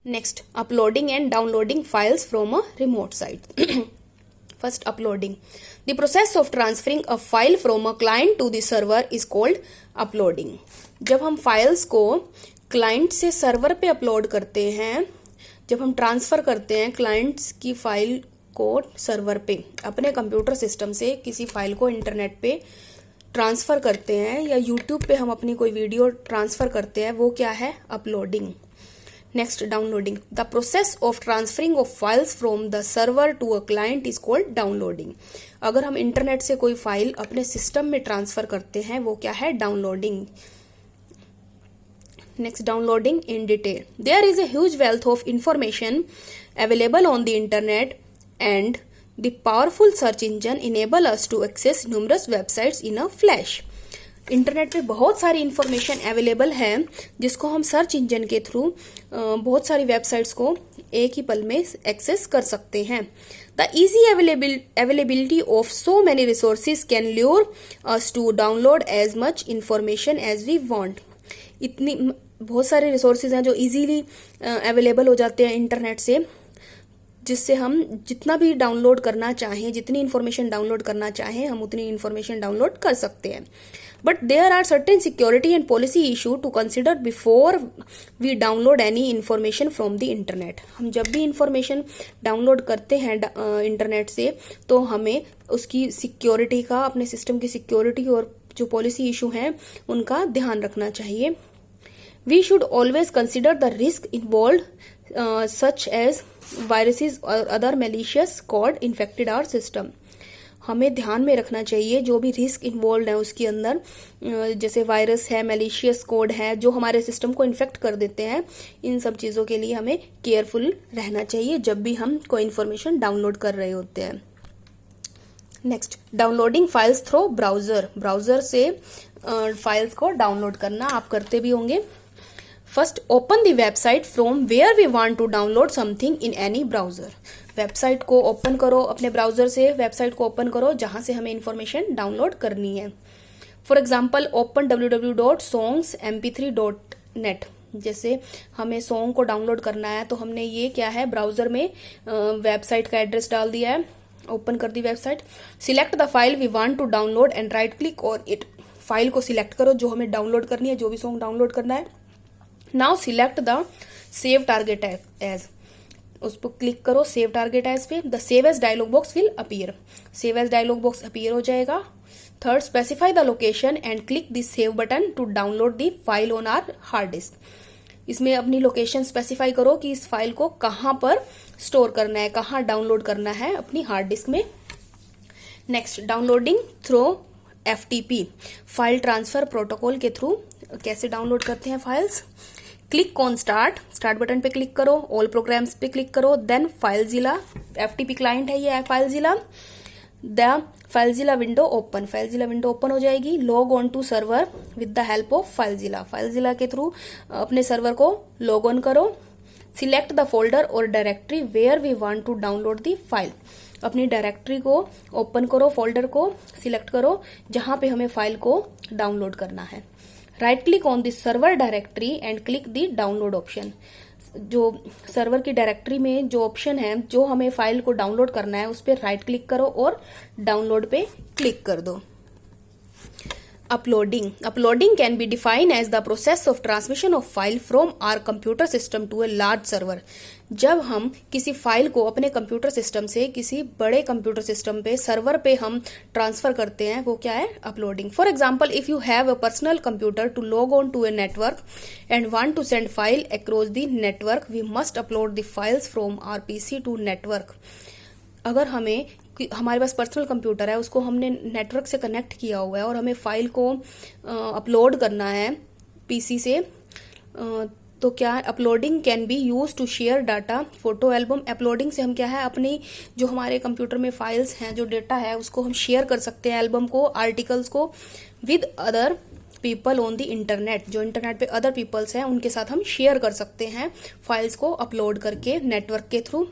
Next, uploading and downloading files from a remote site. First, uploading. The process of transferring a file from a client to the server is called uploading. जब हम files को client से server पे upload करते हैं, जब हम transfer करते हैं क्लाइंट्स की फाइल को सर्वर पे, अपने कंप्यूटर सिस्टम से किसी फाइल को इंटरनेट पे ट्रांसफ़र करते हैं या यूट्यूब पे हम अपनी कोई वीडियो ट्रांसफ़र करते हैं, वो क्या है? Uploading. Next, downloading. The process of transferring of files from the server to a client is called downloading. अगर हम इंटरनेट से कोई फाइल अपने सिस्टम में ट्रांसफर करते हैं, वो क्या है? Downloading. Next, downloading in detail. There is a huge wealth of information available on the internet and the powerful search engine enable us to access numerous websites in a flash. Internet पे बहुत सारी information available है जिसको हम search engine के through बहुत सारी websites को एक ही पल में एक्सेस कर सकते हैं. The easy availability of so many resources can lure us to download as much information as we want. इतनी बहुत सारे रिसोर्सेज हैं जो इजीली अवेलेबल हो जाते हैं इंटरनेट से, जिससे हम जितना भी डाउनलोड करना चाहें, जितनी इन्फॉर्मेशन डाउनलोड करना चाहें, हम उतनी इन्फॉर्मेशन डाउनलोड कर सकते हैं. But there are certain security and policy issue to consider before we download any information from the internet. हम जब भी इन्फॉर्मेशन डाउनलोड करते हैं इंटरनेट से, तो हमें उसकी सिक्योरिटी का, अपने सिस्टम की सिक्योरिटी और जो पॉलिसी इशू हैं उनका ध्यान रखना चाहिए. We should always consider the risk involve such as viruses or other malicious code infected our system. हमें ध्यान में रखना चाहिए जो भी रिस्क इन्वॉल्व है उसके अंदर, जैसे वायरस है, मैलिशियस कोड है जो हमारे सिस्टम को इन्फेक्ट कर देते हैं. इन सब चीज़ों के लिए हमें केयरफुल रहना चाहिए जब भी हम कोई इन्फॉर्मेशन डाउनलोड कर रहे होते हैं. Next, downloading files through browser. Browser से फाइल्स को डाउनलोड करना आप करते भी होंगे. First, open the website from where we want to download something in any browser. Website को ओपन करो, अपने ब्राउजर से वेबसाइट को ओपन करो जहां से हमें इंफॉर्मेशन डाउनलोड करनी है. For example, open www.songsmp3.net. जैसे हमें सॉन्ग को डाउनलोड करना है तो हमने ये क्या है, ब्राउजर में वेबसाइट का एड्रेस डाल दिया है, ओपन कर दी website. Select the file we want to download and right click on it. File को सिलेक्ट करो जो हमें डाउनलोड करनी है, जो भी सॉन्ग डाउनलोड करना है. Now select the save target as. उस पर क्लिक करो सेव टारगेट एज पे. The save as dialog box will appear. Save as dialog box appear हो जाएगा. Third, specify the location and click the save button to download the file on our hard disk. इसमें अपनी location specify करो कि इस file को कहाँ पर स्टोर करना है, कहाँ डाउनलोड करना है अपनी हार्ड डिस्क में. Next, downloading through FTP, file transfer protocol के थ्रू कैसे डाउनलोड करते हैं files. Click on start button पे क्लिक करो, ऑल प्रोग्राम्स पे क्लिक करो, देन फाइलजिला. FTP क्लाइंट है ये FileZilla. The FileZilla window open. FileZilla window open हो जाएगी. Log on to server with the help of FileZilla. FileZilla के through अपने सर्वर को लॉग ऑन करो. सिलेक्ट द फोल्डर और directory where we want to download the file. अपनी directory को open करो, फोल्डर को सिलेक्ट करो जहां पे हमें फाइल को डाउनलोड करना है. Right click on the server directory and click the download option. जो सर्वर की डायरेक्टरी में जो ऑप्शन है, जो हमें फाइल को डाउनलोड करना है, उस पर राइट क्लिक करो और डाउनलोड पे क्लिक कर दो. Uploading. Uploading can be defined as the process of transmission of file from our computer system to a large server. जब हम किसी फाइल को अपने कंप्यूटर सिस्टम से किसी बड़े कंप्यूटर सिस्टम पे, सर्वर पे हम ट्रांसफर करते हैं, वो क्या है? Uploading. For example, if you have a personal computer to log on to a network and want to send file across the network, we must upload the files from our PC to network. अगर हमारे पास personal computer है, उसको हमने network से connect किया हुआ है और हमें फाइल को अपलोड करना है PC से, तो क्या uploading can be use to share data, photo album. Uploading से हम क्या है, अपनी जो हमारे कंप्यूटर में फाइल्स हैं, जो डेटा है, उसको हम शेयर कर सकते हैं, एल्बम को, आर्टिकल्स को, with other people on the internet. जो इंटरनेट पे अदर पीपल्स हैं उनके साथ हम शेयर कर सकते हैं फाइल्स को अपलोड करके नेटवर्क के through.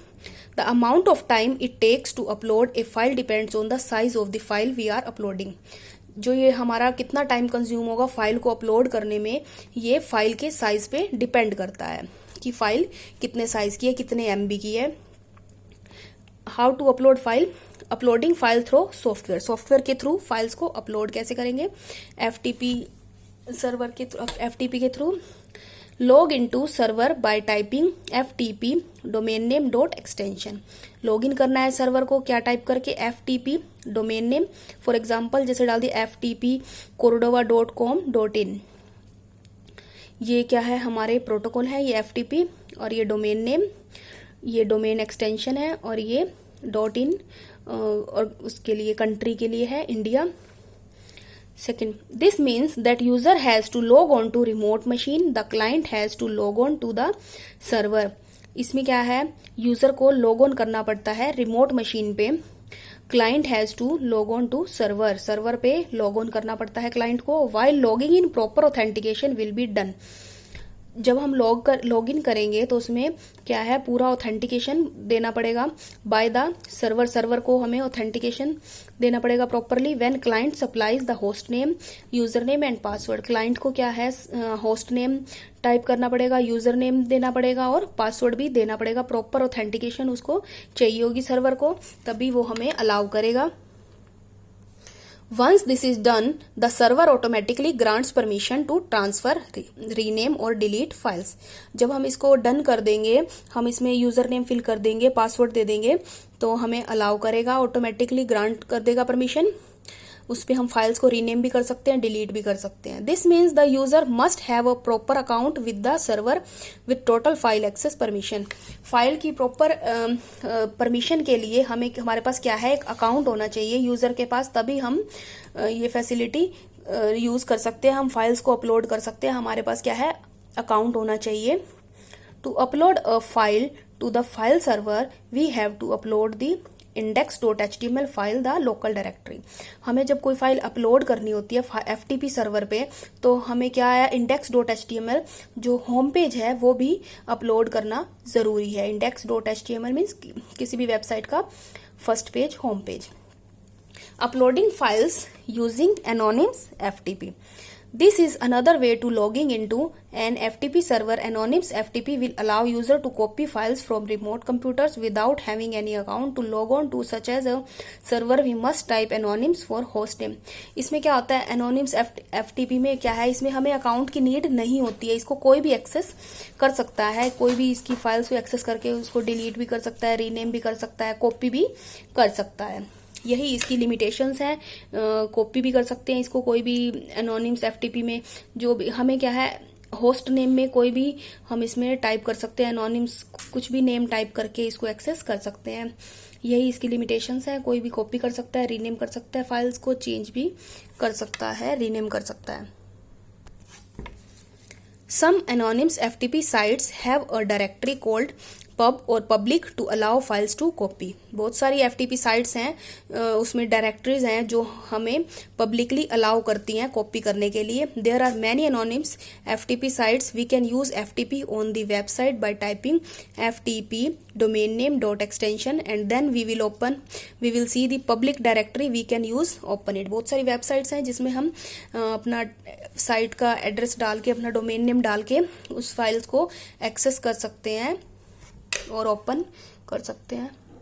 The amount of time it takes to upload a file depends on the size of the file we are uploading. जो ये हमारा कितना टाइम कंज्यूम होगा फाइल को अपलोड करने में, ये फाइल के साइज पे डिपेंड करता है. कि फाइल कितने साइज की है, कितने MB की है। How to upload file, uploading file through software, software के थ्रू फाइल्स को अपलोड कैसे करेंगे, FTP सर्वर के थ्रू, FTP के थ्रू। Log into server by typing FTP domain name dot extension, log in करना है सर्वर को क्या टाइप करके, FTP domain name, for example जैसे डाल दिया ftpcordova.com.in, ये क्या है हमारे प्रोटोकॉल है, ये FTP और ये डोमेन नेम, ये डोमेन एक्सटेंशन है और ये .in और उसके लिए कंट्री के लिए है India. Second, this means that user has to log on to remote machine, the client has to log on to the server. इसमें क्या है, यूजर को लॉग ऑन करना पड़ता है रिमोट मशीन पे, client has to log on to server, server पे log on करना पड़ता है क्लाइंट को। While logging in proper authentication will be done, जब हम लॉग इन करेंगे तो उसमें क्या है पूरा ऑथेंटिकेशन देना पड़ेगा बाय द सर्वर, सर्वर को हमें ऑथेंटिकेशन देना पड़ेगा properly. When client supplies the host name, user name and password, client को क्या है होस्ट नेम टाइप करना पड़ेगा, यूजर नेम देना पड़ेगा और पासवर्ड भी देना पड़ेगा, प्रॉपर ऑथेंटिकेशन उसको चाहिए होगी सर्वर को, तभी वो हमें अलाउ करेगा। Once this is done, the server automatically grants permission to transfer, rename और delete files. जब हम इसको डन कर देंगे, हम इसमें यूजर नेम फिल कर देंगे, पासवर्ड दे देंगे, तो हमें अलाउ करेगा, ऑटोमेटिकली ग्रांट कर देगा परमिशन। उस पर हम फाइल्स को रीनेम भी कर सकते हैं, डिलीट भी कर सकते हैं। This means the user must have a proper account with the server with total file access permission. File की प्रॉपर परमिशन के लिए हमें हमारे पास क्या है, एक अकाउंट होना चाहिए यूजर के पास, तभी हम ये फैसिलिटी यूज कर सकते हैं, हम फाइल्स को अपलोड कर सकते हैं। हमारे पास क्या है, अकाउंट होना चाहिए। To upload a file to the file server we have to upload the index.html file the local directory. हमें जब कोई फाइल अपलोड करनी होती है FTP सर्वर पे, तो हमें क्या है, index.html जो होम पेज है वो भी अपलोड करना जरूरी है। index.html मीन्स किसी भी वेबसाइट का first page, home page. Uploading files using anonymous FTP, this is another way to logging into an FTP server. Anonymous FTP will allow user to copy files from remote computers without having any account. To log on to such as a server we must type anonymous for host name. इसमें क्या होता है, anonymous FTP में क्या है, इसमें हमें account की नीड नहीं होती है, इसको कोई भी एक्सेस कर सकता है, कोई भी इसकी फाइल्स को एक्सेस करके उसको डिलीट भी कर सकता है, रीनेम भी कर सकता है, कॉपी भी कर सकता है। यही इसकी लिमिटेशंस हैं, कॉपी भी कर सकते हैं इसको कोई भी एनोनिम्स FTP में। जो भी हमें क्या है, होस्ट नेम में कोई भी हम इसमें टाइप कर सकते हैं, एनोनिम्स कुछ भी नेम टाइप करके इसको एक्सेस कर सकते हैं। यही इसकी लिमिटेशंस है, कोई भी कॉपी कर सकता है, रीनेम कर सकता है, फाइल्स को चेंज भी कर सकता है, रीनेम कर सकता है। Some anonymous FTP sites have a directory called pub और public to allow files to copy. बहुत सारी FTP साइट्स हैं, उसमें डायरेक्टरीज हैं जो हमें पब्लिकली अलाउ करती हैं कॉपी करने के लिए। There are many anonymous FTP sites. We can use FTP on the website by typing FTP domain name dot extension and then we will see the public directory. We can use open it. बहुत सारी websites हैं जिसमें हम अपना site का address डाल के, अपना डोमेन नेम डाल के उस फाइल्स को एक्सेस कर सकते हैं और ओपन कर सकते हैं।